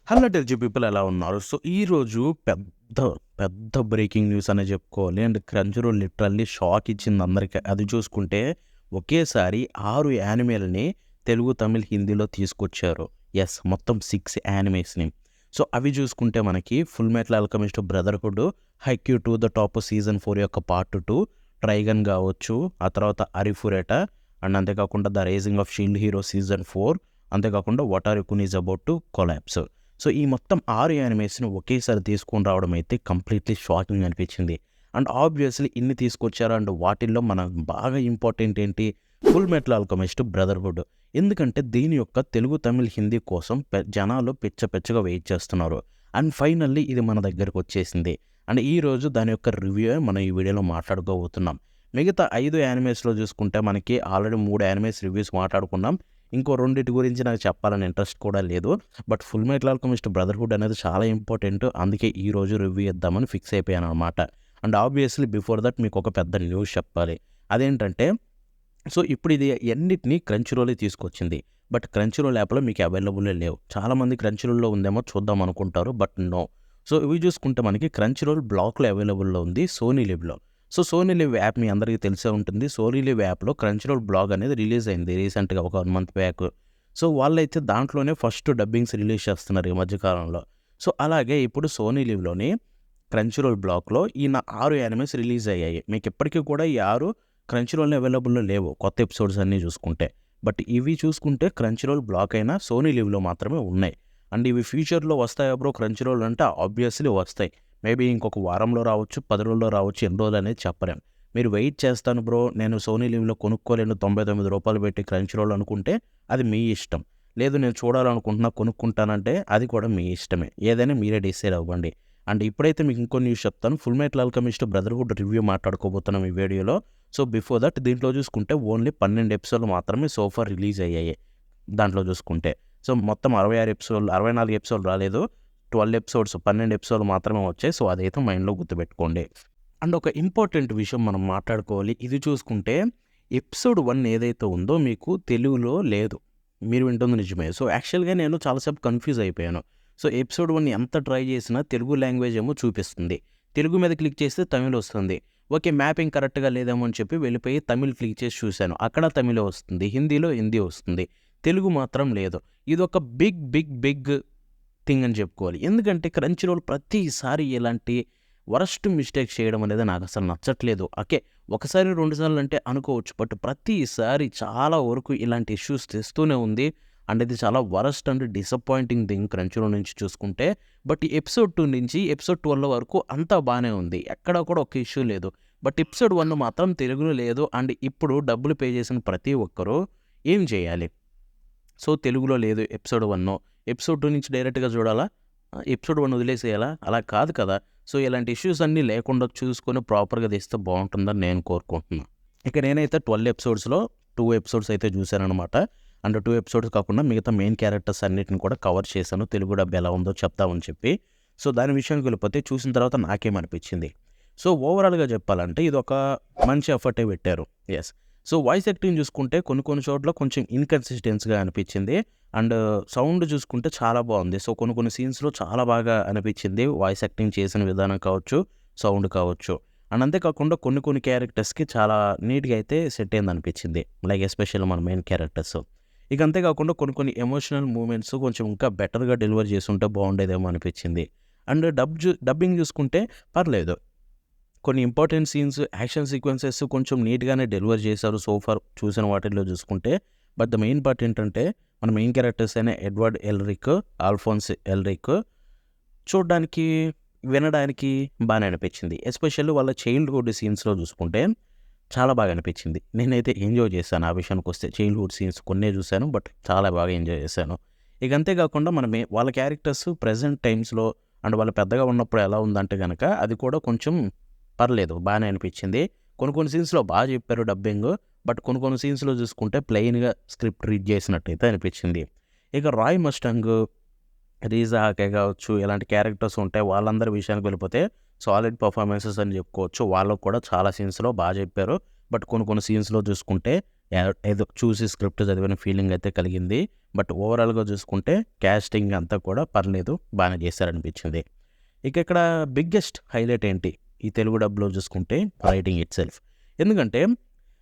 Hello టెల్జీ people ఎలా ఉన్నారు? So, ఈరోజు పెద్ద, పెద్ద బ్రేకింగ్ న్యూస్ అనే చెప్పుకోవాలి. అండ్ క్రంచరోల్ లిటరల్లీ షాక్ ఇచ్చింది అందరికి. అది చూసుకుంటే ఒకేసారి 6 యానిమేలని తెలుగు, తమిళ్, హిందీలో తీసుకొచ్చారు. యెస్, మొత్తం 6 యానిమేస్‌ని. సో, అవి చూసుకుంటే మనకి 'Full Metal Alchemist Brotherhood', 'Haikyu to the Top' season 4 యొక్క పార్ట్ 2, 'ట్రైగన్' కావచ్చు, ఆ తర్వాత 'అరిఫురెటా' అండ్ అంతేకాకుండా 'the Rising of Shield Hero' season 4, అంతేకాకుండా 'Wataru kun is about to collapse'. So, ఈ మొత్తం 6 యానిమేస్‌ని ఒకేసారి తీసుకొని రావడం అయితే కంప్లీట్‌లీ షాకింగ్ అనిపించింది. అండ్ ఆబ్వియస్‌లీ ఇన్ని తీసుకొచ్చారు. అండ్ వాటిల్లో మనకు బాగా ఇంపార్టెంట్ ఏంటి? 'Full Metal Alchemist Brotherhood'. ఎందుకంటే దీని యొక్క తెలుగు, తమిళ్, హిందీ కోసం జనాలు పిచ్చ పిచ్చగా వెయిట్ చేస్తున్నారు. అండ్ ఫైనల్లీ ఇది మన దగ్గరకొచ్చేసింది. అండ్ ఈరోజు దాని యొక్క రివ్యూ మనం ఈ వీడియోలో మాట్లాడుకోబోతున్నాం. మిగతా 5 యానిమేస్‌లో చూసుకుంటే మనకి ఆల్రెడీ 3 యానిమేస్ రివ్యూస్ మాట్లాడుకున్నాం. ఇంకో రెండిటి గురించి నాకు చెప్పాలని ఇంట్రెస్ట్ కూడా లేదు. But 'Full Metal Alchemist Brotherhood' అనేది చాలా ఇంపార్టెంట్. అందుకే ఈరోజు రివ్యూ ఇద్దామని ఫిక్స్ అయిపోయాననమాట. అండ్ ఆబ్వియస్‌లీ బిఫోర్ దట్ మీకు ఒక పెద్ద న్యూస్ చెప్పాలి. అదేంటంటే, సో, ఇప్పుడు ఇది అన్నిటిని క్రంచరోలే తీసుకొచ్చింది. బట్ క్రంచరోల్ యాప్‌లో మీకు అవైలబులే లేవు. చాలామంది క్రంచరోల్‌లో ఉందేమో చూద్దాం అనుకుంటారు. But no. సో, ఇవి చూసుకుంటే మనకి క్రంచరోల్ బ్లాక్‌లో అవైలబుల్‌లో ఉంది, సోనీ లివ్‌లో. సో, సోనీ లివ్ యాప్ మీ అందరికీ తెలిసే ఉంటుంది. సోనీ లివ్ యాప్‌లో క్రంచరోల్ బ్లాగ్ అనేది రిలీజ్ అయింది రీసెంట్‌గా ఒక 1 మంత్ బ్యాక్. సో, వాళ్ళైతే దాంట్లోనే ఫస్ట్ డబ్బింగ్స్ రిలీజ్ చేస్తున్నారు ఈ మధ్య కాలంలో. సో, అలాగే ఇప్పుడు సోనీ లివ్‌లోని క్రంచరోల్ బ్లాక్‌లో ఈ 6 యానిమేస్ రిలీజ్ అయ్యాయి. మీకు ఇప్పటికి కూడా ఈ 6 క్రంచరోల్‌లో అవైలబుల్‌లో లేవు కొత్త ఎపిసోడ్స్ అన్నీ చూసుకుంటే. బట్ ఇవి చూసుకుంటే క్రంచరోల్ బ్లాక్ అయినా సోనీ లివ్‌లో మాత్రమే ఉన్నాయి. అండ్ ఇవి ఫ్యూచర్‌లో వస్తాయా బ్రో క్రంచరోల్ అంటే ఆబ్వియస్‌లీ వస్తాయి. మేబీ ఇంకొక వారంలో రావచ్చు, 10 రోజుల్లో రావచ్చు, ఎన్ని రోజులనేది చెప్పలేం. మీరు వెయిట్ చేస్తాను బ్రో, నేను సోనీ లివ్‌లో కొనుక్కోలేను రూ. 99 పెట్టి క్రంచరోల్ అనుకుంటే అది మీ ఇష్టం. లేదు నేను చూడాలనుకుంటున్నా కొనుక్కుంటానంటే అది కూడా మీ ఇష్టమే. ఏదైనా మీరే డిసైడ్ అవ్వండి. అండ్ ఇప్పుడైతే మీకు ఇంకో న్యూస్ చెప్తాను. 'Full Metal Alchemist Brotherhood' review మాట్లాడుకోబోతున్నాం ఈ వీడియోలో. సో, బిఫోర్ దట్ దీంట్లో చూసుకుంటే ఓన్లీ 12 ఎపిసోడ్లు మాత్రమే సో ఫార్ రిలీజ్ అయ్యాయి దాంట్లో చూసుకుంటే. సో, మొత్తం 66 ఎపిసోడ్లు, 64 ఎపిసోడ్లు రాలేదు. 12 ఎపిసోడ్స్, 12 ఎపిసోడ్లు మాత్రమే వచ్చాయి. సో, అదైతే మైండ్‌లో గుర్తుపెట్టుకోండి. అండ్ ఒక ఇంపార్టెంట్ విషయం మనం మాట్లాడుకోవాలి. ఇది చూసుకుంటే ఎపిసోడ్ 1 ఏదైతే ఉందో మీకు తెలుగులో లేదు. మీరు వింటుంది నిజమే. సో, యాక్చువల్‌గా నేను చాలా సేపు కన్‌ఫ్యూజ్ అయిపోయాను. సో, ఎపిసోడ్ 1 ఎంత ట్రై చేసినా తెలుగు లాంగ్వేజ్ ఏమో చూపిస్తుంది. తెలుగు మీద క్లిక్ చేస్తే తమిళ్ వస్తుంది. ఓకే, మ్యాపింగ్ కరెక్ట్‌గా లేదేమో అని చెప్పి వెళ్ళిపోయి తమిళ్ క్లిక్ చేసి చూశాను. అక్కడ తమిళే వస్తుంది. హిందీలో హిందీ వస్తుంది. తెలుగు మాత్రం లేదు. ఇదొక బిగ్, బిగ్, బిగ్ థింగ్ అని చెప్పుకోవాలి. ఎందుకంటే క్రంచరోల్ ప్రతిసారి ఇలాంటి వరస్ట్ మిస్టేక్స్ చేయడం అనేది నాకు అసలు నచ్చట్లేదు. ఓకే, ఒకసారి, 2 సార్లు అంటే అనుకోవచ్చు. బట్ ప్రతిసారి చాలా వరకు ఇలాంటి ఇష్యూస్ తెస్తూనే ఉంది. అండ్ ఇది చాలా వరస్ట్ అండ్ డిసప్పాయింటింగ్ థింగ్ క్రంచరోల్ నుంచి చూసుకుంటే. బట్ ఈ ఎపిసోడ్ 2 నుంచి ఎపిసోడ్ 12 వరకు అంతా బానే ఉంది. ఎక్కడ కూడా ఒక ఇష్యూ లేదు. బట్ ఎపిసోడ్ 1 మాత్రం తెలుగులో లేదు. అండ్ ఇప్పుడు డబ్బులు పే చేసిన ప్రతి ఒక్కరు ఏం చేయాలి? సో, తెలుగులో లేదు ఎపిసోడ్ 1. ఎపిసోడ్ 2 నుంచి డైరెక్ట్‌గా చూడాలా? ఎపిసోడ్ 1 వదిలేసేయాలా? అలా కాదు కదా! సో, ఇలాంటి ఇష్యూస్ అన్నీ లేకుండా చూసుకొని ప్రాపర్‌గా తీస్తే బావుంటుందని నేను కోరుకుంటున్నా. ఇక నేనైతే 12 ఎపిసోడ్స్‌లో 2 ఎపిసోడ్స్ అయితే చూశాననమాట. అండ్ 2 ఎపిసోడ్స్ కాకుండా మిగతా మెయిన్ క్యారెక్టర్స్ అన్నిటిని కూడా కవర్ చేశాను. తెలుగు డబ్ ఎలా ఉందో చెప్దామని చెప్పి. సో, దాని విషయానికి వెళ్ళిపోతే చూసిన తర్వాత నాకేమనిపించింది? సో, ఓవరాల్‌గా చెప్పాలంటే ఇదొక మంచి ఎఫర్టే పెట్టారు. యెస్. సో, వాయిస్ యాక్టింగ్ చూసుకుంటే కొన్ని కొన్ని చోట్ల కొంచెం ఇన్‌కన్సిస్టెన్స్‌గా అనిపించింది. అండ్ సౌండ్ చూసుకుంటే చాలా బావుంది. సో, కొన్ని కొన్ని సీన్స్‌లో చాలా బాగా అనిపించింది. వాయిస్ యాక్టింగ్ చేసిన విధానం కావచ్చు, సౌండ్ కావచ్చు. అండ్ అంతేకాకుండా కొన్ని కొన్ని క్యారెక్టర్స్‌కి చాలా నీట్‌గా అయితే సెట్ అయిందనిపించింది. లైక్ ఎస్పెషల్లీ మన మెయిన్ క్యారెక్టర్స్. ఇక అంతేకాకుండా కొన్ని కొన్ని ఎమోషనల్ మూమెంట్స్ కొంచెం ఇంకా బెటర్‌గా డెలివర్ చేసుంటే బావుండేదేమో అనిపించింది. అండ్ డబ్బింగ్ చూసుకుంటే పర్లేదు. కొన్ని ఇంపార్టెంట్ సీన్స్, యాక్షన్ సీక్వెన్సెస్ కొంచెం నీట్‌గానే డెలివర్ చేశారు సో ఫార్ చూసిన వాటిల్లో చూసుకుంటే. బట్ ద మెయిన్ పార్ట్ ఏంటంటే మన మెయిన్ క్యారెక్టర్స్ అయిన ఎడ్వర్డ్ ఎల్రిక్, ఆల్ఫోన్స్ ఎల్రిక్ చూడ్డానికి, వినడానికి బానే అనిపించింది. ఎస్పెషల్లీ వాళ్ళ చైల్డ్‌హుడ్ సీన్స్‌లో చూసుకుంటే చాలా బాగా అనిపించింది. నేనైతే ఎంజాయ్ చేశాను ఆ విషయానికొస్తే. చైల్డ్‌హుడ్ సీన్స్ కొన్నే చూశాను. బట్ చాలా బాగా ఎంజాయ్ చేశాను. ఇక అంతే కాకుండా వాళ్ళ క్యారెక్టర్స్ ప్రెజెంట్ టైమ్స్‌లో అండ్ వాళ్ళు పెద్దగా ఉన్నప్పుడు ఎలా ఉందంటే గనక అది కూడా కొంచెం పర్లేదు బానే అనిపించింది. కొన్ని కొన్ని సీన్స్‌లో చెప్పారు డబ్బింగ్. బట్ కొన్ని కొన్ని సీన్స్‌లో చూసుకుంటే ప్లెయిన్‌గా స్క్రిప్ట్ రీడ్ చేసినట్టయితే అనిపించింది. ఇక రాయ్ మస్టాంగ్, రీజా హాకే కావచ్చు, ఇలాంటి క్యారెక్టర్స్ ఉంటాయి. వాళ్ళందరి విషయానికి వెళ్ళిపోతే సాలిడ్ పర్ఫార్మెన్సెస్ అని చెప్పుకోవచ్చు. వాళ్ళు కూడా చాలా సీన్స్‌లో చెప్పారు. బట్ కొన్ని కొన్ని సీన్స్‌లో చూసుకుంటే ఏదో చూసి స్క్రిప్ట్ చదివిన ఫీలింగ్ అయితే కలిగింది. బట్ ఓవరాల్‌గా చూసుకుంటే కాస్టింగ్ అంతా కూడా పర్లేదు, బానే చేశారనిపించింది. ఇక ఇక్కడ బిగ్గెస్ట్ హైలైట్ ఏంటి ఈ తెలుగు డబ్‌లో చూసుకుంటే రైటింగ్ ఇట్‌సెల్ఫ్. ఎందుకంటే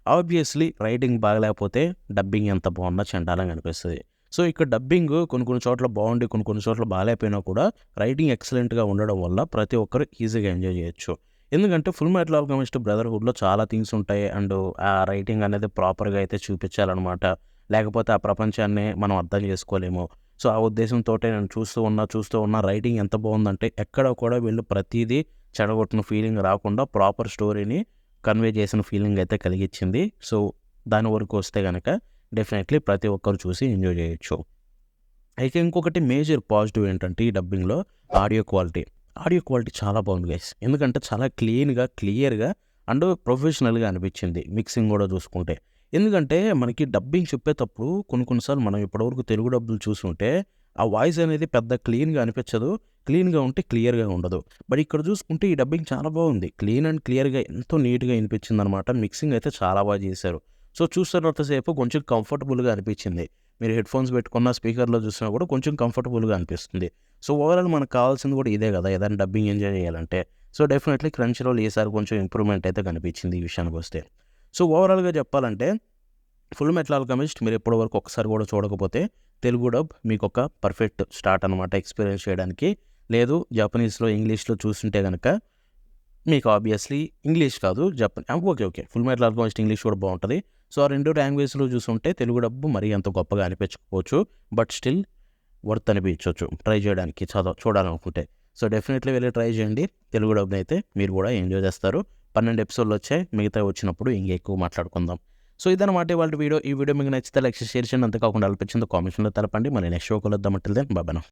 ఆబ్వియస్లీ రైటింగ్ బాగలేకపోతే డబ్బింగ్ ఎంత బాగున్నా చండాలంగా అనిపిస్తది. సో, ఇక్కడ డబ్బింగ్ కొన్ని కొన్ని చోట్ల బాగుండి, కొన్ని కొన్ని చోట్ల బాలేపోయినా కూడా రైటింగ్ ఎక్సలెంట్‌గా ఉండడం వల్ల ప్రతి ఒక్కరు ఈజీగా ఎంజాయ్ చేయొచ్చు. ఎందుకంటే 'ఫుల్‌మెటల్ ఆల్కెమిస్ట్ బ్రదర్‌హుడ్‌లో' చాలా థింగ్స్ ఉంటాయి. అండ్ ఆ రైటింగ్ అనేది ప్రాపర్‌గా అయితే చూపించాలనమాట. లేకపోతే ఆ ప్రపంచాన్నే మనం అర్థం చేసుకోలేము. సో, ఆ ఉద్దేశంతోటే నేను చూస్తూ ఉన్న రైటింగ్ ఎంత బాగుందంటే ఎక్కడ కూడా వీళ్ళు ప్రతీదీ చెడగొట్టిన ఫీలింగ్ రాకుండా ప్రాపర్ స్టోరీని కన్వే చేసిన ఫీలింగ్ అయితే కలిగించింది. సో, దాని వరకు వస్తే గనక డెఫినెట్‌లీ ప్రతి ఒక్కరు చూసి ఎంజాయ్ చేయొచ్చు. అయితే ఇంకొకటి మేజర్ పాజిటివ్ ఏంటంటే ఈ డబ్బింగ్‌లో ఆడియో క్వాలిటీ. ఆడియో క్వాలిటీ చాలా బాగుంది గైస్. ఎందుకంటే చాలా క్లీన్‌గా, క్లియర్‌గా అండ్ ప్రొఫెషనల్‌గా అనిపించింది మిక్సింగ్ కూడా చూసుకుంటే. ఎందుకంటే మనకి డబ్బింగ్ చెప్పేటప్పుడు కొన్ని కొన్ని సార్లు మనం ఇప్పటివరకు తెలుగు డబ్బులు చూసుంటే ఆ వాయిస్ అనేది పెద్ద క్లీన్‌గా అనిపించదు. క్లీన్‌గా ఉంటే క్లియర్‌గా ఉండదు. బట్ ఇక్కడ చూసుకుంటే ఈ డబ్బింగ్ చాలా బాగుంది. క్లీన్ అండ్ క్లియర్‌గా ఎంతో నీట్‌గా వినిపించిందనమాట. మిక్సింగ్ అయితే చాలా బాగా చేశారు. సో, చూస్తున్నంత సేపు కొంచెం కంఫర్టబుల్‌గా అనిపించింది. మీరు హెడ్‌ఫోన్స్ పెట్టుకున్న, స్పీకర్‌లో చూసినా కూడా కొంచెం కంఫర్టబుల్‌గా అనిపిస్తుంది. సో, ఓవరాల్ మనకు కావాల్సింది కూడా ఇదే కదా! ఏదైనా డబ్బింగ్ ఎంజాయ్ చేయాలంటే. సో, డెఫినెట్‌లీ క్రంచ్ రోల్ ఈసారి కొంచెం ఇంప్రూవ్‌మెంట్ అయితే కనిపించింది ఈ విషయానికొస్తే. సో, ఓవరాల్‌గా చెప్పాలంటే 'ఫుల్‌మెటల్ ఆల్కెమిస్ట్' మీరు ఇప్పటి వరకు ఒక్కసారి కూడా చూడకపోతే తెలుగు డబ్ మీకొక పర్ఫెక్ట్ స్టార్ట్ అనమాట ఎక్స్‌పీరియన్స్ చేయడానికి. లేదు జపనీస్‌లో, ఇంగ్లీష్‌లో చూసుంటే గనక మీకు ఆబ్వియస్లీ ఇంగ్లీష్ కాదు ఓకే. 'ఫుల్‌మెటల్ ఆల్కెమిస్ట్' ఇంగ్లీష్ కూడా బావుంటది. సో, ఆ 2 లాంగ్వేజ్‌లో చూసుంటే తెలుగు డబ్బు మరీ అంత గొప్పగా అనిపించకపోవచ్చు. బట్ స్టిల్ వర్త్ అనిపించొచ్చు ట్రై చేయడానికి చూడాలనుకుంటే. సో, డెఫినెట్‌లీ వెళ్లి ట్రై చేయండి. తెలుగు డబ్‌నైతే మీరు కూడా ఎంజాయ్ చేస్తారు. 12 ఎపిసోడ్‌లొచ్చాయి. మిగతావి వచ్చినప్పుడు ఇంకెక్కువ మాట్లాడుకుందాం. సో, ఇదనమాట ఇవాల్టి వీడియో. ఈ వీడియో మీకు నచ్చితే లైక్ చేసి, షేర్ చేయండి. అంతేకాకుండా అనిపించిందో కామెంట్స్‌లో తెలపండి. మళ్ళీ నెక్స్ట్ షో కలుద్దాం. Until then bye bye now.